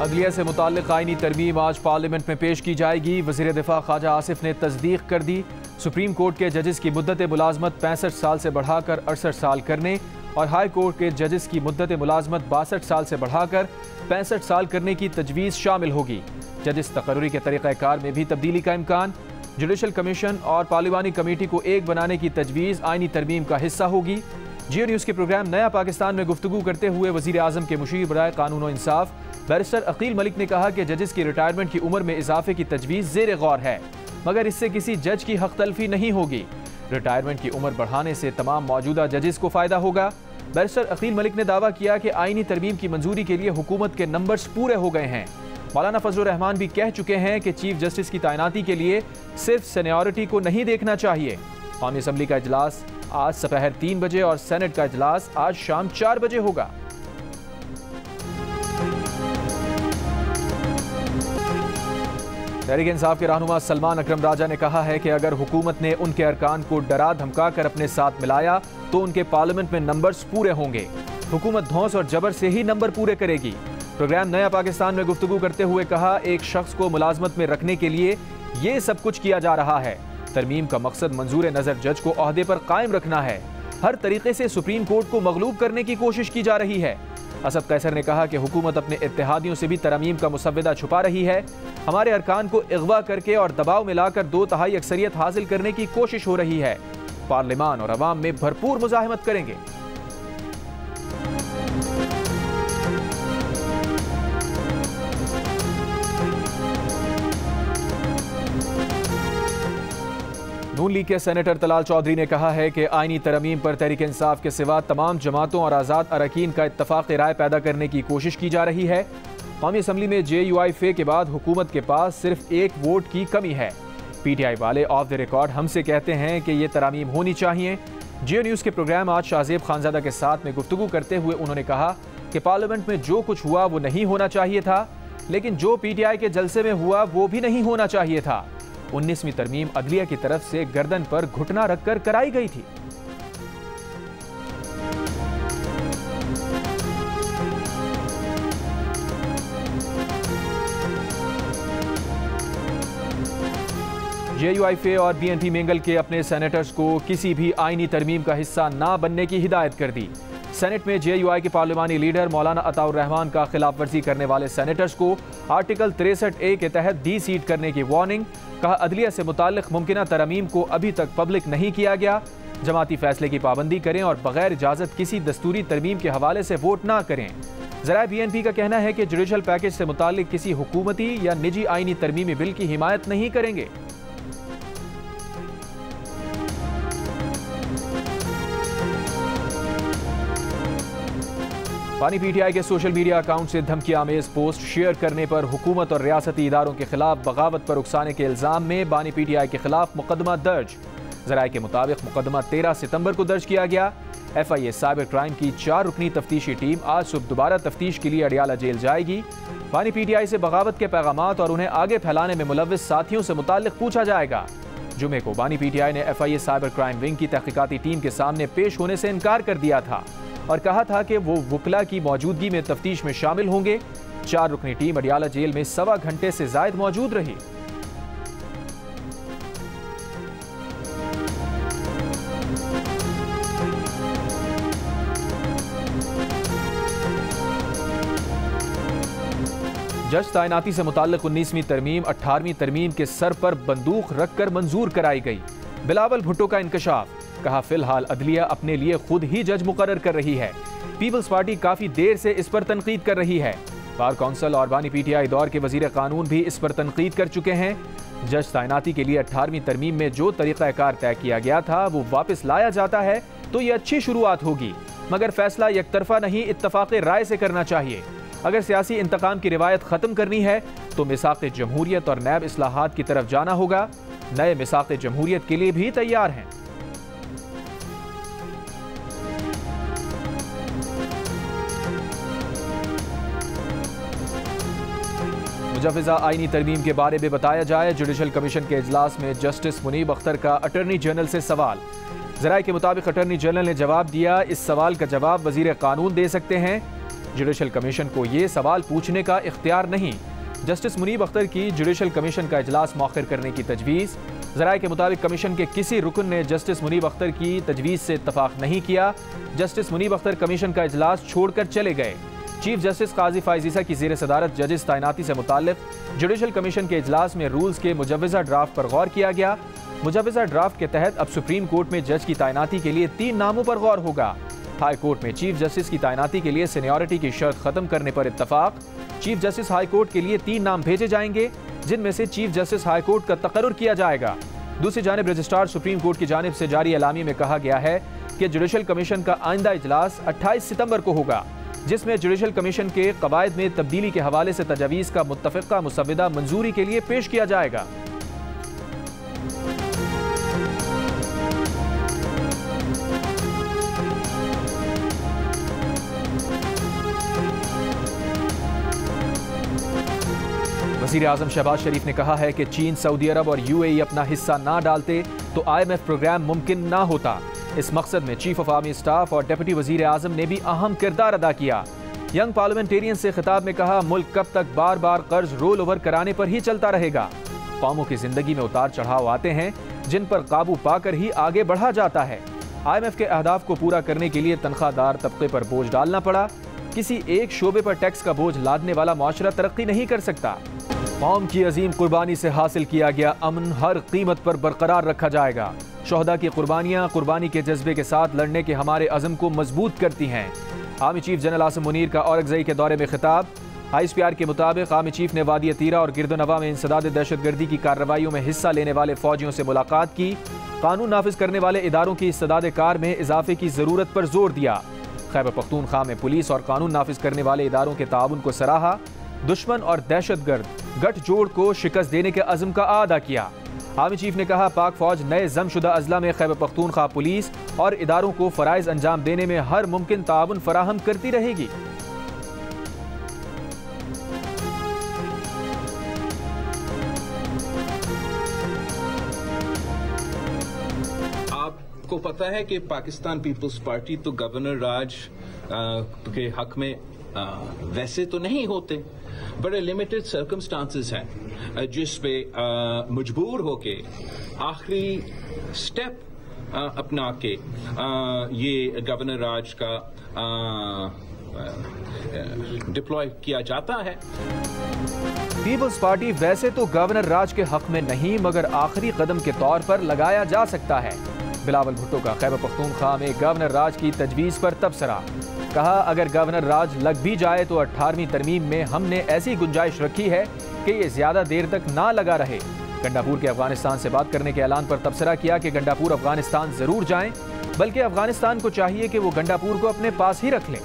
अदलिया से मुताल्लिक़ आईनी तरमीम आज पार्लियामेंट में पेश की जाएगी। वज़ीर दिफा ख्वाजा आसिफ ने तस्दीक कर दी। सुप्रीम कोर्ट के जजेस की मुद्दत मुलाजमत 65 साल से बढ़ाकर 68 साल करने और हाई कोर्ट के जजेस की मुद्दत मुलाजमत 62 साल से बढ़ाकर 65 साल करने की तजवीज़ शामिल होगी। जजेस तकर्री के तरीक़ाकार में भी तब्दीली का इम्कान। जुडिशल कमीशन और पार्लिमानी कमेटी को एक बनाने की तजवीज़ आईनी तरमीम का हिस्सा होगी। जियो न्यूज़ के प्रोग्राम नया पाकिस्तान में गुफ्तगू करते हुए वज़ीर आज़म के मुशीर बराए कानून और इंसाफ बैरिस्टर अकील मलिक ने कहा कि जजेस की रिटायरमेंट की उम्र में इजाफे की तजवीज़ ज़ेर गौर है, मगर इससे किसी जज की हक तलफी नहीं होगी। रिटायरमेंट की उम्र बढ़ाने से तमाम मौजूदा जजेस को फ़ायदा होगा। बैरिस्टर अकील मलिक ने दावा किया कि आईनी तरमीम की मंजूरी के लिए हुकूमत के नंबर्स पूरे हो गए हैं। मौलाना फजलुर रहमान भी कह चुके हैं कि चीफ जस्टिस की तैनाती के लिए सिर्फ सीनियरिटी को नहीं देखना चाहिए। कौमी असम्बली का इजलास आज दोपहर 3 बजे और सेनेट का इजलास आज शाम 4 बजे होगा। तहरीक इंसाफ के रहनुमा सलमान अकरम राजा ने कहा है कि अगर हुकूमत ने उनके अरकान को डरा धमका कर अपने साथ मिलाया तो उनके पार्लियामेंट में नंबर्स पूरे होंगे। हुकूमत धौंस और जबर से ही नंबर पूरे करेगी। प्रोग्राम नया पाकिस्तान में गुफ्तगू करते हुए कहा, एक शख्स को मुलाजमत में रखने के लिए ये सब कुछ किया जा रहा है। तरमीम का मकसद मंजूर नज़र जज को ओहदे पर कायम रखना है। हर तरीके से सुप्रीम कोर्ट को मगलूब करने की कोशिश की जा रही है। असद कैसर ने कहा कि हुकूमत अपने इत्तेहादियों से भी तरमीम का मुसव्वदा छुपा रही है। हमारे अरकान को अगवा करके और दबाव में लाकर 2/3 अक्सरियत हासिल करने की कोशिश हो रही है। पार्लियामान और अवाम में भरपूर मुजाहिमत करेंगे। नून लीग के सेनेटर तलाल चौधरी ने कहा है कि आईनी तरमीम पर तहरीक इंसाफ के सिवा तमाम जमातों और आज़ाद अरकान का इत्तफाक राय पैदा करने की कोशिश की जा रही है। कौमी असम्बली में JUIF के बाद हुकूमत के पास सिर्फ एक वोट की कमी है। PTI वाले ऑफ द रिकॉर्ड हमसे कहते हैं कि ये तरमीम होनी चाहिए। जियो न्यूज़ के प्रोग्राम आज शाहजेब खानजादा के साथ में गुफ्तगू करते हुए उन्होंने कहा कि पार्लियामेंट में जो कुछ हुआ वो नहीं होना चाहिए था, लेकिन जो PTI के जलसे में हुआ वो भी नहीं होना चाहिए था। 19वीं तरमीम अदलिया की तरफ से गर्दन पर घुटना रखकर कराई गई थी। JUIF और BNP मेंगल के अपने सेनेटर्स को किसी भी आईनी तरमीम का हिस्सा ना बनने की हिदायत कर दी। सेनेट में JUI के पार्लिमानी लीडर मौलाना अताउर रहमान का खिलाफ वर्जी करने वाले सेनेटर्स को आर्टिकल 63A के तहत डी-सीट करने की वार्निंग। कहा, अदलिया से मुताल्लिक मुमकिना तरमीम को अभी तक पब्लिक नहीं किया गया। जमाती फैसले की पाबंदी करें और बगैर इजाज़त किसी दस्तूरी तरमीम के हवाले से वोट ना करें। ज़राए BNP का कहना है कि जुडिशल पैकेज से मुताल्लिक किसी हुकूमती या निजी आईनी तरमीमी बिल की हिमायत नहीं करेंगे। बानी PTI के सोशल मीडिया अकाउंट से धमकी आमेज पोस्ट शेयर करने पर हुकूमत और रियासती इदारों के खिलाफ बगावत पर उकसाने के इल्ज़ाम में बानी PTI के खिलाफ मुकदमा दर्ज। ज़राए के मुताबिक मुकदमा 13 सितंबर को दर्ज किया गया। FIA साइबर क्राइम की 4 रुकनी तफ्तीशी टीम आज सुबह दोबारा तफ्तीश के लिए अडियाला जेल जाएगी। बानी PTI से बगावत के पैगामात और उन्हें आगे फैलाने में मुलव्विस साथियों से मुताल्लिक पूछा जाएगा। जुमे को बानी PTI ने FIA साइबर क्राइम विंग की तहकीकाती टीम के सामने पेश होने से इनकार कर दिया था और कहा था कि वो वकला की मौजूदगी में तफ्तीश में शामिल होंगे। 4 रुकनी टीम अडियाला जेल में 1.25 घंटे से जायद मौजूद रही। जज तैनाती से मुताल्लिक 19वीं तरमीम 18वीं तरमीम के सर पर बंदूक रखकर मंजूर कराई गई। बिलावल भुट्टो का इंकशाफ। कहा, फिलहाल अदलिया अपने लिए खुद ही जज मुकर्रर कर रही है। पीपल्स पार्टी काफी देर से इस पर तनकीद कर रही है। बार कौंसिल और बानी PTI दौर के वजीर कानून भी इस पर तनकीद कर चुके हैं। जज तैनाती के लिए 18वीं तरमीम में जो तरीक़ाकार तय किया गया था वो वापस लाया जाता है तो ये अच्छी शुरुआत होगी, मगर फैसला एकतरफा नहीं, इत्तफाक़ राय से करना चाहिए। अगर सियासी इंतकाम की रिवायत ख़त्म करनी है तो मिसाक़ जमहूरियत और नैब इस्लाहात की तरफ जाना होगा। नए मिसाक़ जमहूरियत के लिए भी तैयार हैं। मुजव्वज़ा आईनी तरमीम के बारे में बताया जाए। जुडिशल कमीशन के इजलास में जस्टिस मुनीब अख्तर का अटॉर्नी जनरल से सवाल। ज़राए के मुताबिक अटॉर्नी जनरल ने जवाब दिया, इस सवाल का जवाब वज़ीर कानून दे सकते हैं। जुडिशल कमीशन को ये सवाल पूछने का इख्तियार नहीं। जस्टिस मुनीब अख्तर की जुडिशल कमीशन का इजलास मौखिर करने की तजवीज़। ज़राए के मुताबिक कमीशन के किसी रुकन ने जस्टिस मुनीब अख्तर की तजवीज़ से इत्तफाक नहीं किया। जस्टिस मुनीब अख्तर कमीशन का इजलास छोड़कर चले गए। चीफ जस्टिस काजी फाइज ईसा की ज़ेर सदारत जजेस तैनाती से मुताल्लिक जुडिशल कमीशन के इजलास में रूल्स के मुजव्वज़ा ड्राफ्ट पर गौर किया गया। मुजव्वज़ा ड्राफ्ट के तहत अब सुप्रीम कोर्ट में जज की तैनाती के लिए 3 नामों पर गौर होगा। हाई कोर्ट में चीफ जस्टिस की तैनाती के लिए सीनियरिटी की शर्त खत्म करने पर इत्तफाक। चीफ जस्टिस हाई कोर्ट के लिए 3 नाम भेजे जाएंगे, जिनमें से चीफ जस्टिस हाई कोर्ट का तकर्रुर किया जाएगा। दूसरी जानिब रजिस्ट्रार सुप्रीम कोर्ट की जानिब से जारी एलामी में कहा गया है कि जुडिशल कमीशन का आइंदा इजलास 28 सितंबर को होगा, जिसमें जुडिशल कमीशन के कवायद में तब्दीली के हवाले से तजावीज़ का मुत्तफ़िक़ा मुसव्वदा मंजूरी के लिए पेश किया जाएगा। वज़ीर आज़म शहबाज शरीफ ने कहा है कि चीन, सऊदी अरब और UAE अपना हिस्सा ना डालते तो IMF प्रोग्राम मुमकिन ना होता। इस मकसद में चीफ ऑफ आर्मी स्टाफ और डिप्टी वज़ीर आज़म ने भी अहम किरदार अदा किया। यंग पार्लियामेंटेरियन से खिताब में कहा, मुल्क कब तक बार बार कर्ज रोल ओवर कराने पर ही चलता रहेगा। कौमों की जिंदगी में उतार चढ़ाव आते हैं, जिन पर काबू पाकर ही आगे बढ़ा जाता है। IMF के अहदाफ को पूरा करने के लिए तनख्वाहदार तबके पर बोझ डालना पड़ा। किसी एक शोबे पर टैक्स का बोझ लादने वाला मुआशरा तरक्की नहीं कर सकता। कौम की अजीम कुर्बानी से हासिल किया गया अमन हर कीमत पर बरकरार रखा जाएगा। शोहदा की कुर्बानियाँ कुर्बानी के जज्बे के साथ लड़ने के हमारे अज़म को मजबूत करती हैं। Army chief general Asim Munir का औरंगज़ई के दौरे में खिताब। ISPR के मुताबिक आर्मी चीफ ने वादी तीरा और गिरदोनवा में इंसदाद दहशतगर्दी की कार्रवाइयों में हिस्सा लेने वाले फौजियों से मुलाकात की। कानून नाफिज करने वाले इदारों की इस्तेदाद कार में इजाफे की ज़रूरत पर जोर दिया। खैबर पख्तूनख्वा में पुलिस और कानून नाफिज करने वाले इदारों के ताउन को सराहा। दुश्मन और दहशतगर्द गठजोड़ को शिकस्त देने के अज़म का आदा किया। आर्मी चीफ ने कहा, पाक फौज नए जमशुदा अजला में खैबर पख्तूनख्वा पुलिस और इदारों को फ़राइज़ अंजाम देने में हर मुमकिन ताउन फराहम करती रहेगी। आपको पता है कि पाकिस्तान पीपल्स पार्टी तो गवर्नर राज के हक में वैसे तो नहीं होते, बड़े लिमिटेड सर्कमस्टांसेस हैं जिस पे मजबूर होके आखिरी स्टेप अपना के ये गवर्नर राज का डिप्लॉय किया जाता है। पीपल्स पार्टी वैसे तो गवर्नर राज के हक में नहीं, मगर आखिरी कदम के तौर पर लगाया जा सकता है। बिलावल भुट्टो का खैबर पख्तूनख्वा में गवर्नर राज की तजवीज़ पर तबसरा। कहा, अगर गवर्नर राज लग भी जाए तो 18वीं तरमीम में हमने ऐसी गुंजाइश रखी है कि ये ज्यादा देर तक ना लगा रहे। गंडापुर के अफगानिस्तान से बात करने के ऐलान पर तबसरा किया कि गंडापुर अफगानिस्तान जरूर जाएं, बल्कि अफगानिस्तान को चाहिए कि वो गंडापुर को अपने पास ही रख लें।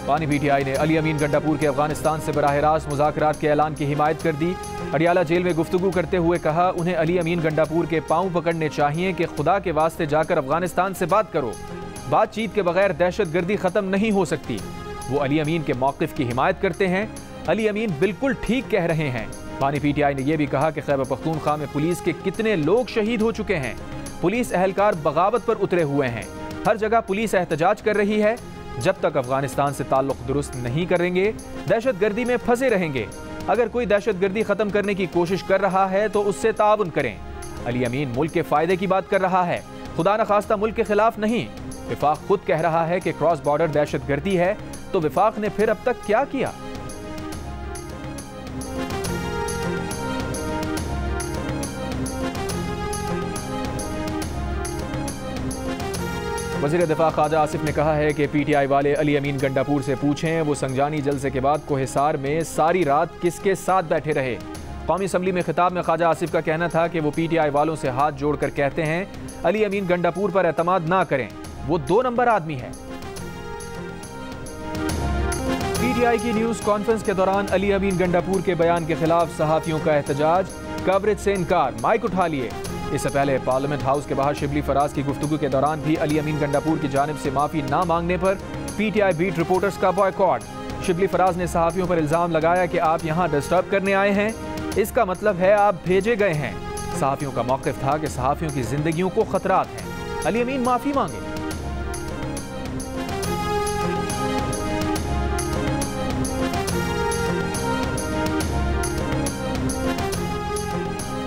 पानी PTI ने अली अमीन गंडापुर के अफगानिस्तान से बराह रास्त मुज़ाकरात के ऐलान की हिमायत कर दी। अडियाला जेल में गुफ्तगू करते हुए कहा, उन्हें अली अमीन गंडापुर के पांव पकड़ने चाहिए कि खुदा के वास्ते जाकर अफगानिस्तान से बात करो। बातचीत के बगैर दहशतगर्दी खत्म नहीं हो सकती। वो अली अमीन के मौक़िफ़ की हिमायत करते हैं। अली अमीन बिल्कुल ठीक कह रहे हैं। पानी PTI ने यह भी कहा कि खैबर पख्तूनख्वा में पुलिस के कितने लोग शहीद हो चुके हैं। पुलिस अहलकार बगावत पर उतरे हुए हैं। हर जगह पुलिस एहतजाज कर रही है। जब तक अफगानिस्तान से ताल्लुक दुरुस्त नहीं करेंगे, दहशतगर्दी में फंसे रहेंगे। अगर कोई दहशतगर्दी खत्म करने की कोशिश कर रहा है तो उससे ताउन करें। अली अमीन मुल्क के फायदे की बात कर रहा है, खुदा न खास्ता मुल्क के खिलाफ नहीं। विफाक खुद कह रहा है कि क्रॉस बॉर्डर दहशतगर्दी है, तो विफाक ने फिर अब तक क्या किया? वज़ीर दिफा ख्वाजा आसिफ ने कहा है कि PTI वाले अली अमीन गंडापुर से पूछें वो संगजानी जलसे के बाद कोहिसार में सारी रात किसके साथ बैठे रहे। कौमी असम्बली में खिताब में ख्वाजा आसिफ का कहना था कि वो PTI वालों से हाथ जोड़कर कहते हैं अली अमीन गंडापुर पर एतमाद ना करें, वो 2 नंबर आदमी है। PTI की न्यूज़ कॉन्फ्रेंस के दौरान अली अमीन गंडापुर के बयान के खिलाफ सहाफ़ियों का एहतजाज, कवरेज से इनकार, माइक उठा लिए। इससे पहले पार्लियामेंट हाउस के बाहर शिबली फराज की गुफ्तगू के दौरान भी अली अमीन गंडापुर की जानिब से माफ़ी ना मांगने पर PTI बीट रिपोर्टर्स का बॉयकॉट। शिबली फराज ने सहाफ़ियों पर इल्ज़ाम लगाया कि आप यहाँ डिस्टर्ब करने आए हैं, इसका मतलब है आप भेजे गए हैं। सहाफ़ियों का मौक़िफ़ था कि सहाफ़ियों की जिंदगियों को खतरात हैं, अली अमीन माफ़ी मांगे।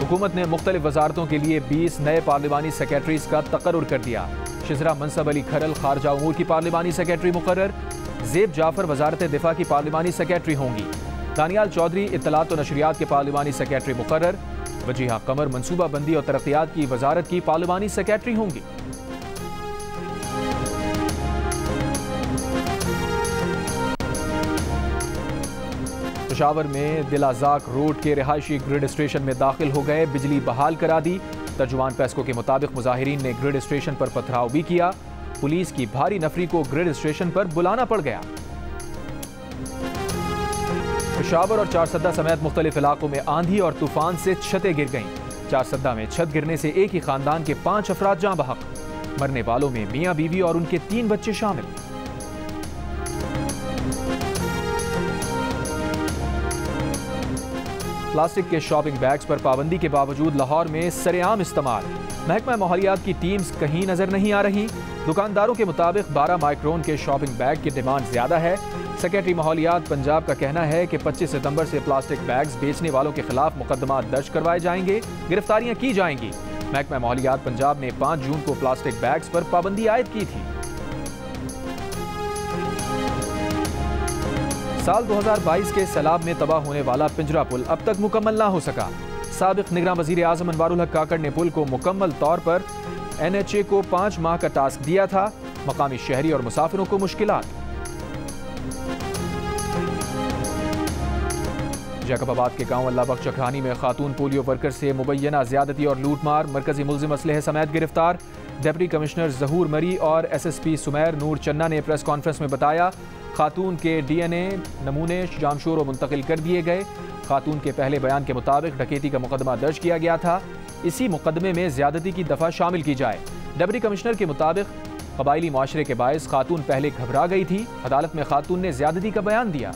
हुकूमत ने मुख्तलिफ वजारतों के लिए 20 नए पार्लिमानी सेक्रेटरीज का तकर्रुर कर दिया। शिजरा मनसब अली खरल खारजा उमूर की पार्लिमानी सेक्रेटरी मुकर्रर, ज़ेब जाफर वजारत दिफा की पार्लिमानी सेक्रेटरी होंगी। दानियाल चौधरी इत्तलात व नशरियात के पार्लिमानी सेक्रेटरी मुकर्रर, वजीहा कमर मनसूबा बंदी और तरक्यात की वजारत की पार्लिमानी सेक्रेटरी होंगी। पेशावर में दिलाजाक रोड के रिहायशी ग्रिड स्टेशन में दाखिल हो गए, बिजली बहाल करा दी। तर्जुमान पेस्को के मुताबिक मुजाहिरीन ने ग्रिड स्टेशन पर पथराव भी किया। पुलिस की भारी नफरी को ग्रिड स्टेशन पर बुलाना पड़ गया। पेशावर और चारसद्दा समेत मुख्तलिफ इलाकों में आंधी और तूफान से छतें गिर गईं। चारसद्दा में छत गिरने से एक ही खानदान के 5 अफराद जाँ बहक। मरने वालों में मियाँ बीवी और उनके 3 बच्चे शामिल। प्लास्टिक के शॉपिंग बैग्स पर पाबंदी के बावजूद लाहौर में सरेआम इस्तेमाल। महकमा माहौलियात की टीम्स कहीं नजर नहीं आ रही। दुकानदारों के मुताबिक 12 माइक्रोन के शॉपिंग बैग की डिमांड ज्यादा है। सेक्रेटरी माहौलियात पंजाब का कहना है कि 25 सितंबर से प्लास्टिक बैग्स बेचने वालों के खिलाफ मुकदमा दर्ज करवाए जाएंगे, गिरफ्तारियां की जाएंगी। महकमा माहौलियात पंजाब ने 5 जून को प्लास्टिक बैग्स पर पाबंदी आयद की थी। साल 2022 के सैलाब में तबाह होने वाला पिंजरा पुल अब तक मुकम्मल ना हो सका। साबिक निगरान वजीर आजम अनवारुल हक काकड़ ने पुल को मुकम्मल तौर पर NHA को 5 माह का टास्क दिया था। मकामी शहरी और मुसाफिरों को मुश्किलात। जैकबाबाद के गांव अल्लाह बख्श चक्रानी में खातून पोलियो वर्कर से मुबैना ज्यादती और लूटमार, मरकजी मुल्जिम असलहे समेत गिरफ्तार। डिप्टी कमिश्नर जहूर मरी और SSP सुमैर नूर चन्ना ने प्रेस कॉन्फ्रेंस में बताया, खातून के DNA नमूने जामशोर मुंतकिल कर दिए गए। खातून के पहले बयान के मुताबिक डकैती का मुकदमा दर्ज किया गया था। इसी मुकदमे में ज्यादती की दफा शामिल की जाए। डिप्टी कमिश्नर के मुताबिक कबायली मुआशरे के बायस खातून पहले घबरा गई थी। अदालत में खातून ने ज्यादती का बयान दिया।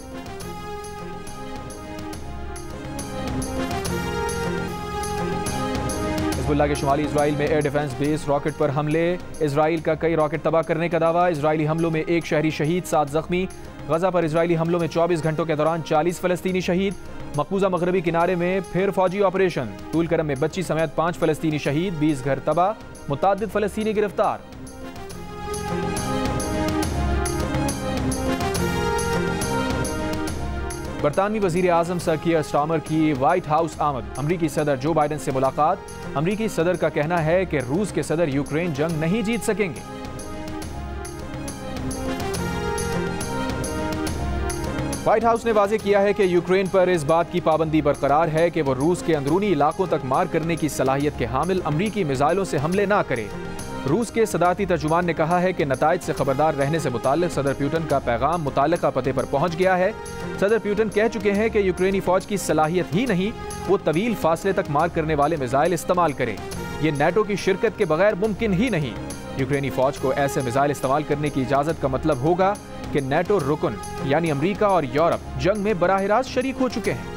हिज़्बुल्लाह के शुमाली इजराइल में एयर डिफेंस बेस रॉकेट पर हमले। इजराइल का कई रॉकेट तबाह करने का दावा। इजरायली हमलों में 1 शहरी शहीद, 7 जख्मी। गजा पर इजरायली हमलों में 24 घंटों के दौरान 40 फलस्तीनी शहीद। मकबूजा मगरबी किनारे में फिर फौजी ऑपरेशन। तूलकरम में बच्ची समेत 5 फलस्तीनी शहीद, 20 घर तबाह, मुतादिद फलस्तीनी गिरफ्तार। बरतानवी वजीर आजम सर कीयर स्टार्मर की व्हाइट हाउस आमद। अमरीकी सदर जो बाइडन से मुलाकात। अमरीकी सदर का कहना है कि रूस के सदर यूक्रेन जंग नहीं जीत सकेंगे। व्हाइट हाउस ने वाजे किया है कि यूक्रेन पर इस बात की पाबंदी बरकरार है कि वह रूस के अंदरूनी इलाकों तक मार करने की सलाहियत के हामिल अमरीकी मिसाइलों से हमले ना करे। रूस के सदारती तर्जुमान ने कहा है कि नताइज से खबरदार रहने से मुताल्लिक सदर प्यूटन का पैगाम मुताल्लिका पते पर पहुंच गया है। सदर प्यूटन कह चुके हैं कि यूक्रेनी फौज की सलाहियत ही नहीं, वो तवील फासले तक मार करने वाले मिसाइल इस्तेमाल करे। ये नेटो की शिरकत के बगैर मुमकिन ही नहीं। यूक्रेनी फौज को ऐसे मिसाइल इस्तेमाल करने की इजाजत का मतलब होगा कि नेटो रुकन यानी अमरीका और यूरोप जंग में बराह रास्त शरीक हो चुके हैं।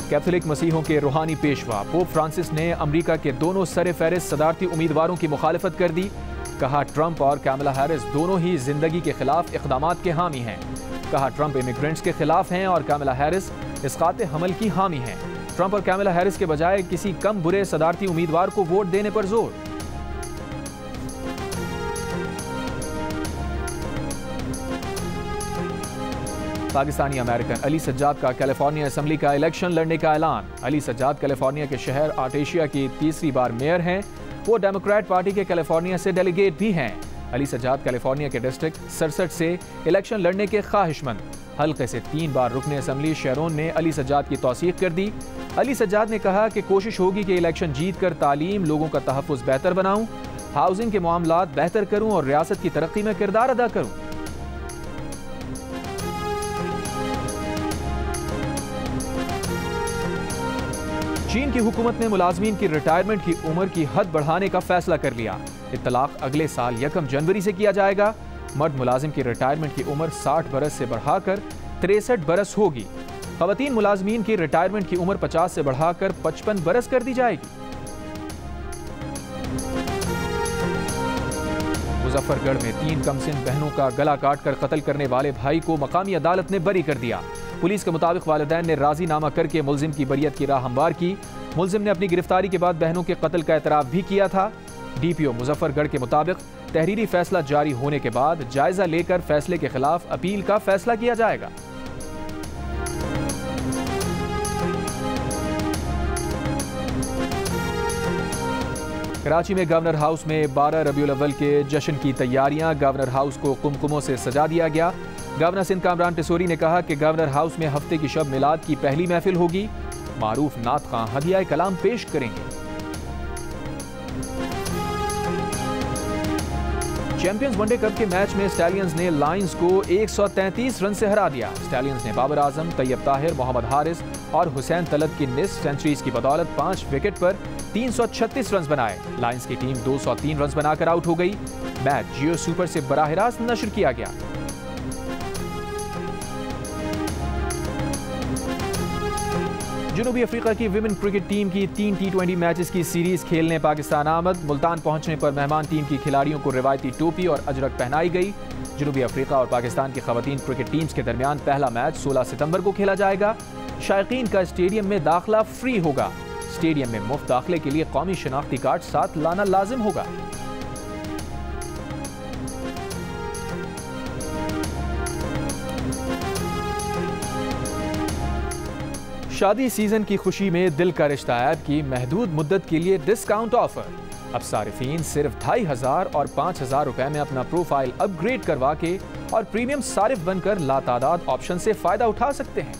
कैथोलिक मसीहों के रूहानी पेशवा पोप फ्रांसिस ने अमेरिका के दोनों सरे फहरिस्त सदारती उम्मीदवारों की मुखालफत कर दी। कहा, ट्रंप और कैमला हैरिस दोनों ही जिंदगी के खिलाफ इक़दामात के हामी हैं। कहा, ट्रंप इमिग्रेंट्स के खिलाफ हैं और कैमला हैरिस इस्कात हमल की हामी हैं। ट्रंप और कैमला हैरिस के बजाय किसी कम बुरे सदारती उम्मीदवार को वोट देने पर जोर। पाकिस्तानी अमेरिकन अली सज्जाद का कैलिफोर्निया असेंबली का इलेक्शन लड़ने का ऐलान। अली सज्जाद कैलिफोर्निया के शहर आर्टेशिया की तीसरी बार मेयर हैं। वो डेमोक्रेट पार्टी के कैलिफोर्निया से डेलीगेट भी हैं। अली सज्जाद कैलिफोर्निया के डिस्ट्रिक्ट 67 से इलेक्शन लड़ने के ख्वाहिशमंद। हल्के से 3 बार रुकने असेंबली शेरोन ने अली सज्जाद की तौसीक कर दी। अली सज्जाद ने कहा कि कोशिश होगी कि इलेक्शन जीत कर तालीम, लोगों का तहफ़्फ़ुज़ बेहतर बनाऊं, हाउसिंग के मामलात बेहतर करूं और रियासत की तरक्की में किरदार अदा करूं। चीन की हुकूमत ने मुलाजमीन की रिटायरमेंट की उम्र की हद बढ़ाने का फैसला कर लिया। इत्तलाक अगले साल 1 जनवरी से किया जाएगा। मर्द मुलाजिम की रिटायरमेंट की उम्र 60 बरस से बढ़ाकर 63 बरस होगी। खवातीन मुलाजमीन की रिटायरमेंट की उम्र 50 से बढ़ाकर 55 बरस कर दी जाएगी। मुजफ्फरगढ़ में 3 कमसिन बहनों का गला काटकर कत्ल करने वाले भाई को मकामी अदालत ने बरी कर दिया। पुलिस के मुताबिक वालिदैन ने राजीनामा करके मुलजिम की बरियत की राह हमवार की। मुलजिम ने अपनी गिरफ्तारी के बाद बहनों के कत्ल का एतराफ़ भी किया था। DPO मुजफ्फरगढ़ के मुताबिक तहरीरी फैसला जारी होने के बाद जायजा लेकर फैसले के खिलाफ अपील का फैसला किया जाएगा। कराची में गवर्नर हाउस में 12 रबीउल अव्वल के जश्न की तैयारियां। गवर्नर हाउस को कुमकुमों से सजा दिया गया। गवर्नर सिंध कामरान टिसोरी ने कहा कि गवर्नर हाउस में हफ्ते की शब मिलाद की पहली महफिल होगी। मारूफ नात खां हदिया कलाम पेश करेंगे। चैंपियंस वनडे कप के मैच में स्टैलियंस ने लायंस को 133 रन से हरा दिया। स्टैलियंस ने बाबर आजम, तैयब ताहिर, मोहम्मद हारिस और हुसैन तलब की निस्फ सेंचुरीज की बदौलत 5 विकेट पर 336 रन बनाए। लायंस की टीम 203 रन बनाकर आउट हो गई। मैच जियो सुपर से बराह रास्त नशर किया गया। जनूबी अफ्रीका की विमेन क्रिकेट टीम की 3 T20 मैचेस की सीरीज खेलने पाकिस्तान आमद। मुल्तान पहुंचने पर मेहमान टीम की खिलाड़ियों को रिवायती टोपी और अजरक पहनाई गई। जनूबी अफ्रीका और पाकिस्तान की खवातीन क्रिकेट टीम्स के दरमियान पहला मैच 16 सितंबर को खेला जाएगा। शायकीन का स्टेडियम में दाखिला फ्री होगा। स्टेडियम में मुफ्त दाखिले के लिए कौमी शनाख्ती कार्ड साथ लाना लाजिम होगा। शादी सीजन की खुशी में दिल का रिश्ता ऐप की महदूद मुद्दत के लिए डिस्काउंट ऑफर। अब सारिफीन सिर्फ 2500 और 5000 रुपए में अपना प्रोफाइल अपग्रेड करवा के और प्रीमियम सारिफ बनकर लातादाद ऑप्शन से फायदा उठा सकते हैं।